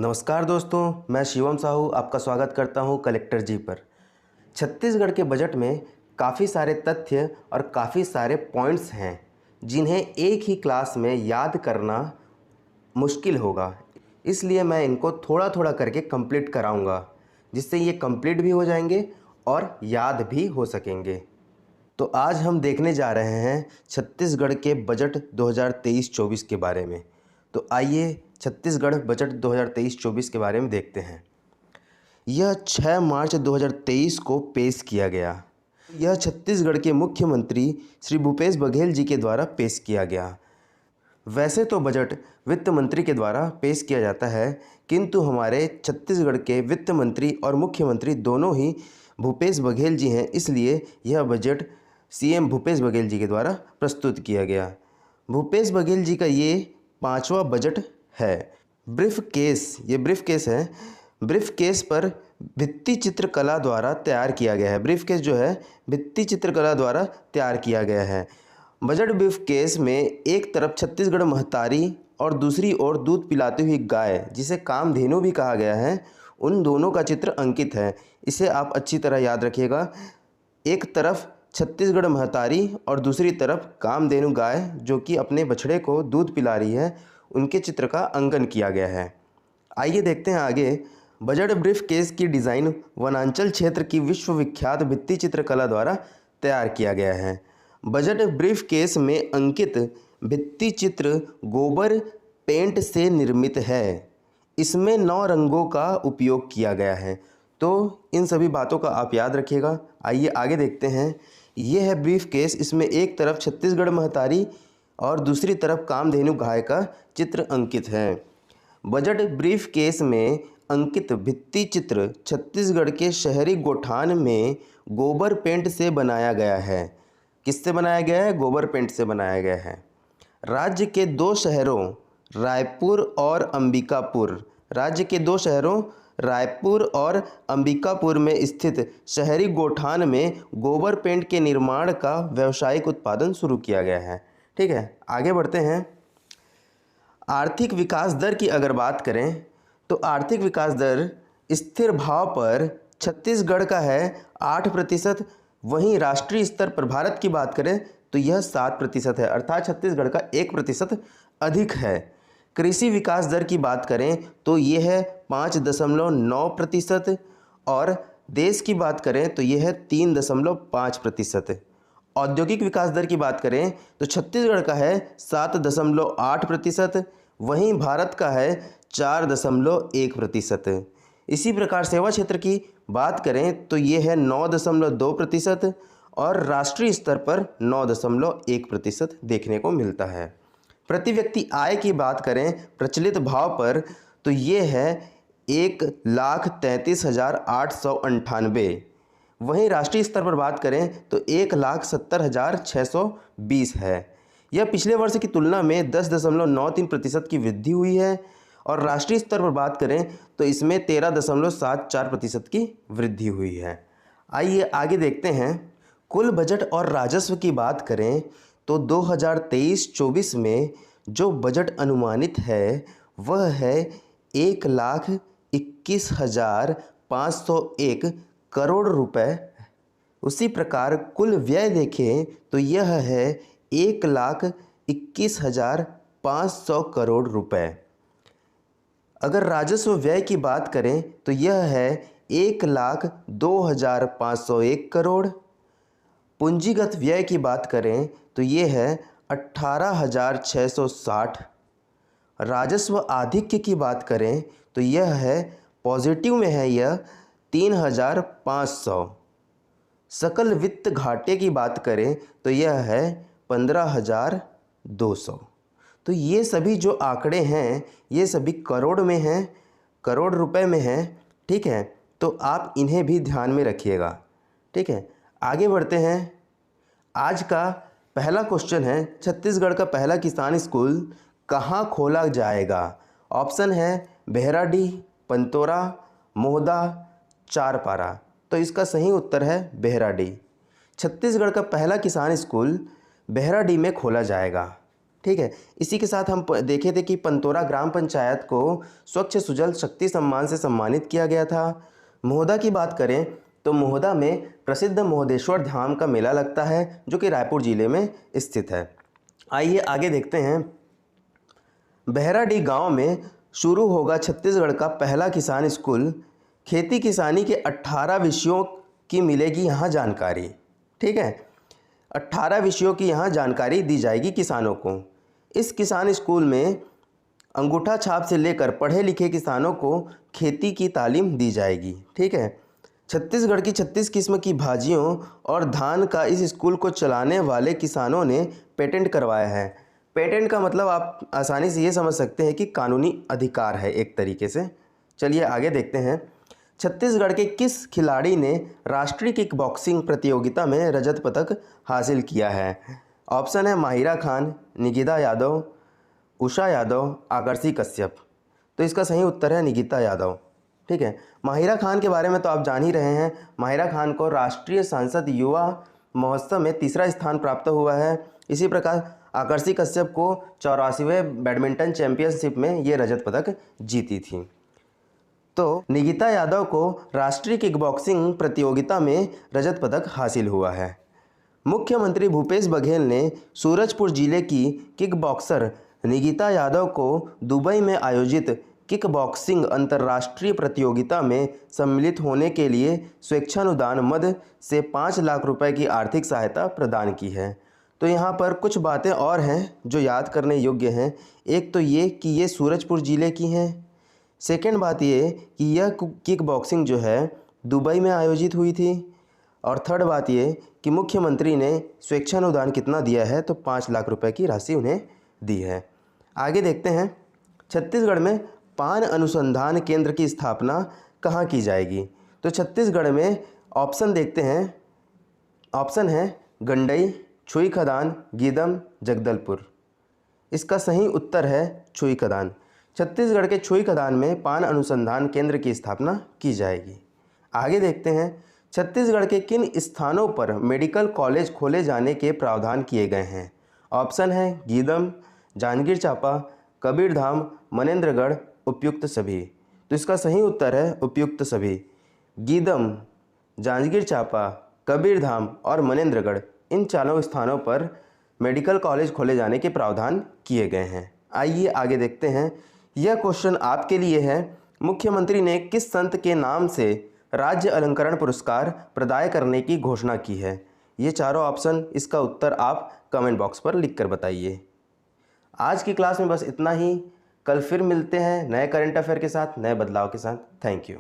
नमस्कार दोस्तों, मैं शिवम साहू आपका स्वागत करता हूं कलेक्टर जी पर। छत्तीसगढ़ के बजट में काफ़ी सारे तथ्य और काफ़ी सारे पॉइंट्स हैं जिन्हें एक ही क्लास में याद करना मुश्किल होगा। इसलिए मैं इनको थोड़ा थोड़ा करके कंप्लीट कराऊंगा, जिससे ये कंप्लीट भी हो जाएंगे और याद भी हो सकेंगे। तो आज हम देखने जा रहे हैं छत्तीसगढ़ के बजट 2023-24 के बारे में। तो आइए छत्तीसगढ़ बजट 2023-24 के बारे में देखते हैं। यह 6 मार्च 2023 को पेश किया गया। यह छत्तीसगढ़ के मुख्यमंत्री श्री भूपेश बघेल जी के द्वारा पेश किया गया। वैसे तो बजट वित्त मंत्री के द्वारा पेश किया जाता है, किंतु हमारे छत्तीसगढ़ के वित्त मंत्री और मुख्यमंत्री दोनों ही भूपेश बघेल जी हैं, इसलिए यह बजट सीएम भूपेश बघेल जी के द्वारा प्रस्तुत किया गया। भूपेश बघेल जी का ये 5वां बजट है। ब्रीफ केस है। ब्रीफ केस पर भित्ति चित्रकला द्वारा तैयार किया गया है। ब्रीफ केस जो है भित्ति चित्रकला द्वारा तैयार किया गया है। बजट ब्रीफ केस में एक तरफ छत्तीसगढ़ महतारी और दूसरी ओर दूध पिलाती हुई गाय, जिसे कामधेनु भी कहा गया है, उन दोनों का चित्र अंकित है। इसे आप अच्छी तरह याद रखिएगा। एक तरफ छत्तीसगढ़ महतारी और दूसरी तरफ कामधेनु गाय जो कि अपने बछड़े को दूध पिला रही है, उनके चित्र का अंकन किया गया है। आइए देखते हैं आगे। बजट ब्रीफ केस की डिज़ाइन वनांचल क्षेत्र की विश्वविख्यात भित्ति चित्रकला द्वारा तैयार किया गया है। बजट ब्रीफ केस में अंकित भित्ति चित्र गोबर पेंट से निर्मित है। इसमें 9 रंगों का उपयोग किया गया है। तो इन सभी बातों का आप याद रखिएगा। आइए आगे देखते हैं। ये है ब्रीफ केस। इसमें एक तरफ छत्तीसगढ़ महतारी और दूसरी तरफ कामधेनु गाय का चित्र अंकित है। बजट ब्रीफ केस में अंकित भित्ति चित्र छत्तीसगढ़ के शहरी गोठान में गोबर पेंट से बनाया गया है। किससे बनाया गया है? गोबर पेंट से बनाया गया है। राज्य के 2 शहरों रायपुर और अंबिकापुर में स्थित शहरी गोठान में गोबर पेंट के निर्माण का व्यावसायिक उत्पादन शुरू किया गया है। ठीक है, आगे बढ़ते हैं। आर्थिक विकास दर की अगर बात करें तो आर्थिक विकास दर स्थिर भाव पर छत्तीसगढ़ का है 8%। वहीं राष्ट्रीय स्तर पर भारत की बात करें तो यह 7% है, अर्थात छत्तीसगढ़ का 1% अधिक है। कृषि विकास दर की बात करें तो यह है 5.9% और देश की बात करें तो यह है 3.5%। औद्योगिक विकास दर की बात करें तो छत्तीसगढ़ का है 7.8%, वहीं भारत का है 4.1%। इसी प्रकार सेवा क्षेत्र की बात करें तो ये है 9.2% और राष्ट्रीय स्तर पर 9.1% देखने को मिलता है। प्रति व्यक्ति आय की बात करें प्रचलित भाव पर तो ये है 1,33,898। वहीं राष्ट्रीय स्तर पर बात करें तो 1,70,620 है। यह पिछले वर्ष की तुलना में 10.93% की वृद्धि हुई है और राष्ट्रीय स्तर पर बात करें तो इसमें 13.74% की वृद्धि हुई है। आइए आगे देखते हैं। कुल बजट और राजस्व की बात करें तो 2023-24 में जो बजट अनुमानित है वह है 1,21,501 करोड़ रुपए। उसी प्रकार कुल व्यय देखें तो यह है 1,21,500 करोड़ रुपए। अगर राजस्व व्यय की बात करें तो यह है 1,02,501 करोड़। पूंजीगत व्यय की बात करें तो ये है 18,660। राजस्व आधिक्य की बात करें तो यह है पॉजिटिव में है, यह 3,500। सकल वित्त घाटे की बात करें तो यह है 15,200। तो ये सभी जो आंकड़े हैं ये सभी करोड़ में हैं, करोड़ रुपए में हैं। ठीक है, तो आप इन्हें भी ध्यान में रखिएगा। ठीक है, आगे बढ़ते हैं। आज का पहला क्वेश्चन है, छत्तीसगढ़ का पहला किसान स्कूल कहाँ खोला जाएगा? ऑप्शन है बेहराडीह, पंतोरा, मोहदा, चारपारा। तो इसका सही उत्तर है बेहराडीह। छत्तीसगढ़ का पहला किसान स्कूल बेहराडीह में खोला जाएगा। ठीक है। इसी के साथ हम देखे थे कि पंतोरा ग्राम पंचायत को स्वच्छ सुजल शक्ति सम्मान से सम्मानित किया गया था। महोदा की बात करें तो महोदा में प्रसिद्ध महोदेश्वर धाम का मेला लगता है जो कि रायपुर जिले में स्थित है। आइए आगे देखते हैं। बहराडीह गांव में शुरू होगा छत्तीसगढ़ का पहला किसान स्कूल। खेती किसानी के 18 विषयों की मिलेगी यहाँ जानकारी। ठीक है, 18 विषयों की यहाँ जानकारी दी जाएगी किसानों को। इस किसान स्कूल में अंगूठा छाप से लेकर पढ़े लिखे किसानों को खेती की तालीम दी जाएगी। ठीक है, छत्तीसगढ़ की 36 किस्म की भाजियों और धान का इस स्कूल को चलाने वाले किसानों ने पेटेंट करवाया है। पेटेंट का मतलब आप आसानी से ये समझ सकते हैं कि कानूनी अधिकार है एक तरीके से। चलिए आगे देखते हैं। छत्तीसगढ़ के किस खिलाड़ी ने राष्ट्रीय किक बॉक्सिंग प्रतियोगिता में रजत पदक हासिल किया है? ऑप्शन है माहिरा खान, निगिता यादव, उषा यादव, आकर्षि कश्यप। तो इसका सही उत्तर है निगिता यादव। ठीक है, माहिरा खान के बारे में तो आप जान ही रहे हैं। माहिरा खान को राष्ट्रीय सांसद युवा महोत्सव में 3रा स्थान प्राप्त हुआ है। इसी प्रकार आकर्षि कश्यप को 84वें बैडमिंटन चैंपियनशिप में ये रजत पदक जीती थी। तो निगिता यादव को राष्ट्रीय किक बॉक्सिंग प्रतियोगिता में रजत पदक हासिल हुआ है। मुख्यमंत्री भूपेश बघेल ने सूरजपुर जिले की किक बॉक्सर निगिता यादव को दुबई में आयोजित किक बॉक्सिंग अंतर्राष्ट्रीय प्रतियोगिता में सम्मिलित होने के लिए स्वेच्छानुदान मद से 5 लाख रुपए की आर्थिक सहायता प्रदान की है। तो यहाँ पर कुछ बातें और हैं जो याद करने योग्य हैं। एक तो ये कि ये सूरजपुर ज़िले की हैं। सेकेंड बात ये कि यह किक बॉक्सिंग जो है दुबई में आयोजित हुई थी। और थर्ड बात ये कि मुख्यमंत्री ने स्वेच्छानुदान कितना दिया है, तो 5 लाख रुपए की राशि उन्हें दी है। आगे देखते हैं। छत्तीसगढ़ में पान अनुसंधान केंद्र की स्थापना कहाँ की जाएगी? तो छत्तीसगढ़ में ऑप्शन देखते हैं। ऑप्शन है गंडई, छुई खदान, गीदम, जगदलपुर। इसका सही उत्तर है छुई खदान। छत्तीसगढ़ के छुई खदान में पान अनुसंधान केंद्र की स्थापना की जाएगी। आगे देखते हैं। छत्तीसगढ़ के किन स्थानों पर मेडिकल कॉलेज खोले जाने के प्रावधान किए गए हैं? ऑप्शन है गीदम, जांजगीर चांपा, कबीरधाम, मनेन्द्रगढ़, उपयुक्त सभी। तो इसका सही उत्तर है उपयुक्त सभी। गीदम, जांजगीर चांपा, कबीरधाम और मनेन्द्रगढ़, इन 4 स्थानों पर मेडिकल कॉलेज खोले जाने के प्रावधान किए गए हैं। आइए आगे देखते हैं। यह क्वेश्चन आपके लिए है। मुख्यमंत्री ने किस संत के नाम से राज्य अलंकरण पुरस्कार प्रदान करने की घोषणा की है? ये चारों ऑप्शन, इसका उत्तर आप कमेंट बॉक्स पर लिख कर बताइए। आज की क्लास में बस इतना ही। कल फिर मिलते हैं नए करंट अफेयर के साथ, नए बदलाव के साथ। Thank you.